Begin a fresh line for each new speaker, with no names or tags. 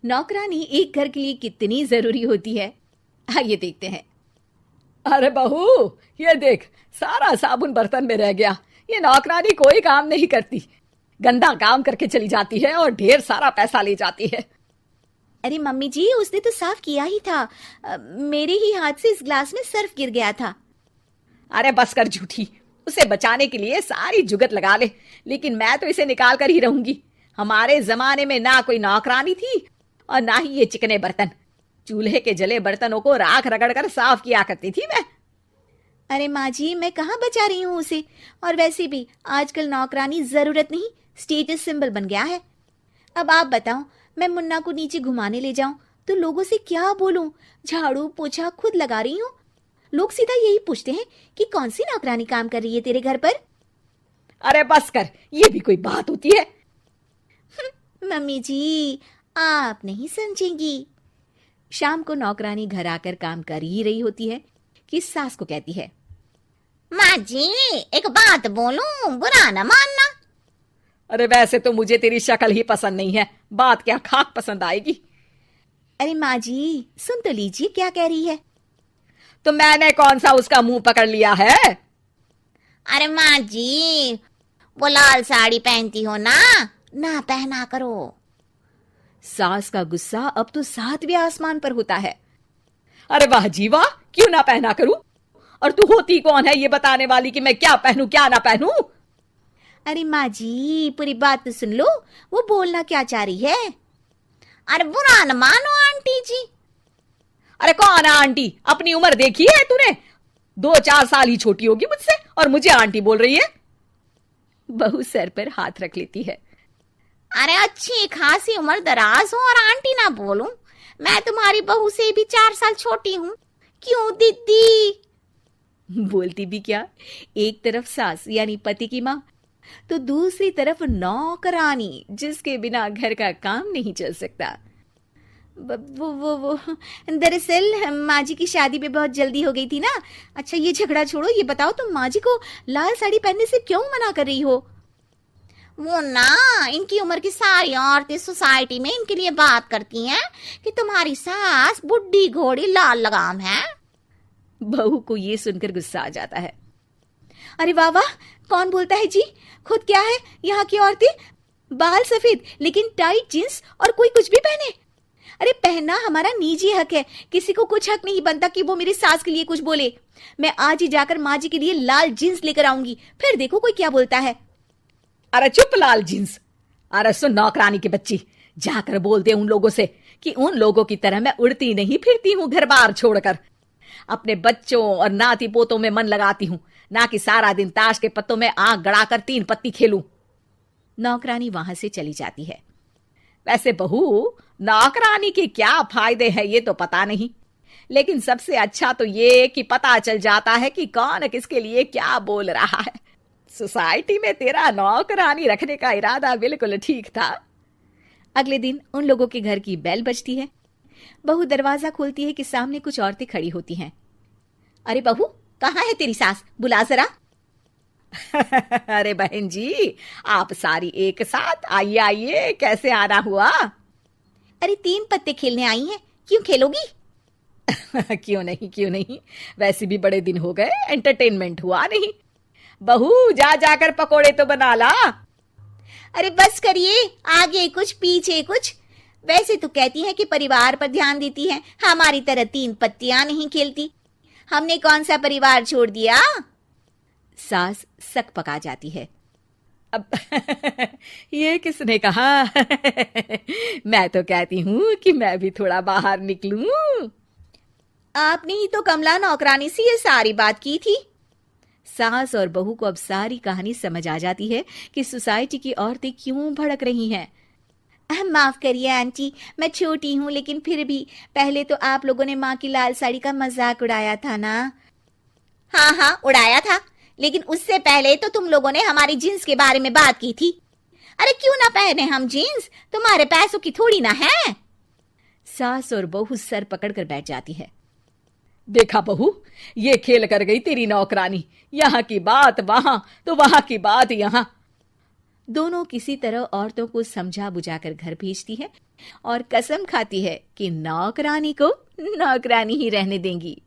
नौकरानी एक घर के लिए कितनी जरूरी होती है, आइए देखते हैं।
अरे बहू, ये देख, सारा साबुन बर्तन में रह गया। ये नौकरानी कोई काम नहीं करती, गंदा काम करके चली जाती है और ढेर सारा पैसा ले जाती है।
अरे मम्मी जी, उसने तो साफ किया ही था। मेरे ही हाथ से इस ग्लास में सर्फ गिर गया था।
अरे बस कर झूठी, उसे बचाने के लिए सारी जुगत लगा ले, लेकिन मैं तो इसे निकाल कर ही रहूंगी। हमारे जमाने में ना कोई नौकरानी थी और ना ही ये चिकने बर्तन। चूल्हे के जले बर्तनों को राख रगड़ कर साफ किया करती थी मैं।
अरे माँ जी, मैं कहाँ बचा रही हूँ उसे। और वैसे भी आजकल नौकरानी जरूरत नहीं, स्टेटस सिंबल बन गया है। अब आप बताओ, मैं मुन्ना को नीचे घुमाने ले जाऊं तो लोगों से क्या बोलूं? झाड़ू पोछा खुद लगा रही हूँ। लोग सीधा यही पूछते हैं कि कौन सी नौकरानी काम कर रही है तेरे घर पर।
अरे बस कर, ये भी कोई बात होती है?
मम्मी जी, आप नहीं समझेंगी। शाम को नौकरानी घर आकर काम कर ही रही होती है कि सास को कहती है,
माँ जी, एक बात बोलूं, बुरा न मानना।
अरे वैसे तो मुझे तेरी शक्ल ही पसंद नहीं है, बात क्या खाक पसंद आएगी।
अरे माँ जी, सुन तो लीजिए क्या कह रही है।
तो मैंने कौन सा उसका मुंह पकड़ लिया है?
अरे माँ जी, वो लाल साड़ी पहनती हो ना, ना पहना करो।
सास का गुस्सा अब तो 7वें आसमान पर होता है।
अरे वाह जी वाह, क्यों ना पहना करूं? और तू होती कौन है ये बताने वाली कि मैं क्या पहनूं क्या ना पहनूं?
अरे माँ जी, पूरी बात तो सुन लो, वो बोलना क्या चाह रही है।
अरे बुरा न मानो आंटी जी।
अरे कौन है आंटी? अपनी उम्र देखी है तूने? 2-4 साल ही छोटी होगी मुझसे और मुझे आंटी बोल रही है।
बहू सर पर हाथ रख लेती है।
अरे अच्छी खासी उम्र दराज हो और आंटी ना बोलूं? मैं तुम्हारी बहू से भी 4 साल छोटी हूँ। क्यों दीदी?
बोलती भी क्या, एक तरफ सास यानी पति की माँ, तो दूसरी तरफ नौकरानी जिसके बिना घर का काम नहीं चल सकता। वो दरअसल माँ जी की शादी पे बहुत जल्दी हो गई थी ना। अच्छा ये झगड़ा छोड़ो, ये बताओ तुम माँ जी को लाल साड़ी पहनने से क्यों मना कर रही हो?
वो ना, इनकी उम्र की सारी औरतें सोसाइटी में इनके लिए बात करती हैं कि तुम्हारी सास बुढ़ी घोड़ी लाल लगाम है।
बहू को ये सुनकर गुस्सा आ जाता है। अरे वाह वाह, कौन बोलता है जी? खुद क्या है यहाँ की औरतें, बाल सफेद लेकिन टाइट जींस और कोई कुछ भी पहने। अरे पहनना हमारा निजी हक है, किसी को कुछ हक नहीं बनता कि वो मेरी सास के लिए कुछ बोले। मैं आज ही जाकर माँ जी के लिए लाल जींस लेकर आऊंगी, फिर देखो कोई क्या बोलता है।
अरे चुप लाल जींस। अरे सुन नौकरानी की बच्ची, जाकर बोल दे उन लोगों से कि उन लोगों की तरह मैं उड़ती नहीं फिरती हूँ घर बार छोड़कर। अपने बच्चों और नाती पोतों में मन लगाती हूँ, ना कि सारा दिन ताश के पत्तों में आंख गड़ाकर 3 पत्ती खेलूं।
नौकरानी वहां से चली जाती है।
वैसे बहू, नौकरानी के क्या फायदे हैं ये तो पता नहीं, लेकिन सबसे अच्छा तो ये कि पता चल जाता है कि कौन किसके लिए क्या बोल रहा है। सोसाइटी में तेरा नौकरानी रखने का इरादा बिल्कुल ठीक था।
अगले दिन उन लोगों के घर की बेल बजती है। बहू दरवाजा खोलती है कि सामने कुछ औरतें खड़ी होती हैं। अरे बहू, कहाँ है तेरी सास? बुला जरा।
अरे बहन जी, आप सारी एक साथ आइए आइए, कैसे आना हुआ?
अरे 3 पत्ते खेलने आई हैं, क्यों खेलोगी?
क्यों नहीं क्यों नहीं, वैसे भी बड़े दिन हो गए, एंटरटेनमेंट हुआ नहीं। बहू जा जाकर पकोड़े तो बना ला।
अरे बस करिए, आगे कुछ पीछे कुछ। वैसे तो कहती है कि परिवार पर ध्यान देती है, हमारी तरह 3 पत्तियां नहीं खेलती। हमने कौन सा परिवार छोड़ दिया? सास सक पका जाती है।
अब ये किसने कहा? मैं तो कहती हूँ कि मैं भी थोड़ा बाहर निकलूं।
आपने ही तो कमला नौकरानी से ये सारी बात की थी। सास और बहू को अब सारी कहानी समझ आ जाती है कि सोसाइटी की औरतें क्यों भड़क रही हैं। माफ करिए आंटी, मैं छोटी हूँ, लेकिन फिर भी पहले तो आप लोगों ने माँ की लाल साड़ी का मजाक उड़ाया था ना।
हाँ हाँ, उड़ाया था, लेकिन उससे पहले तो तुम लोगों ने हमारी जीन्स के बारे में बात की थी। अरे क्यों ना पहने हम जीन्स, तुम्हारे पैसों की थोड़ी ना है।
सास और बहू सर पकड़कर बैठ जाती है।
देखा बहू, ये खेल कर गई तेरी नौकरानी, यहाँ की बात वहां तो वहां की बात यहाँ।
दोनों किसी तरह औरतों को समझा बुझाकर घर भेजती है, और कसम खाती है कि नौकरानी को नौकरानी ही रहने देंगी।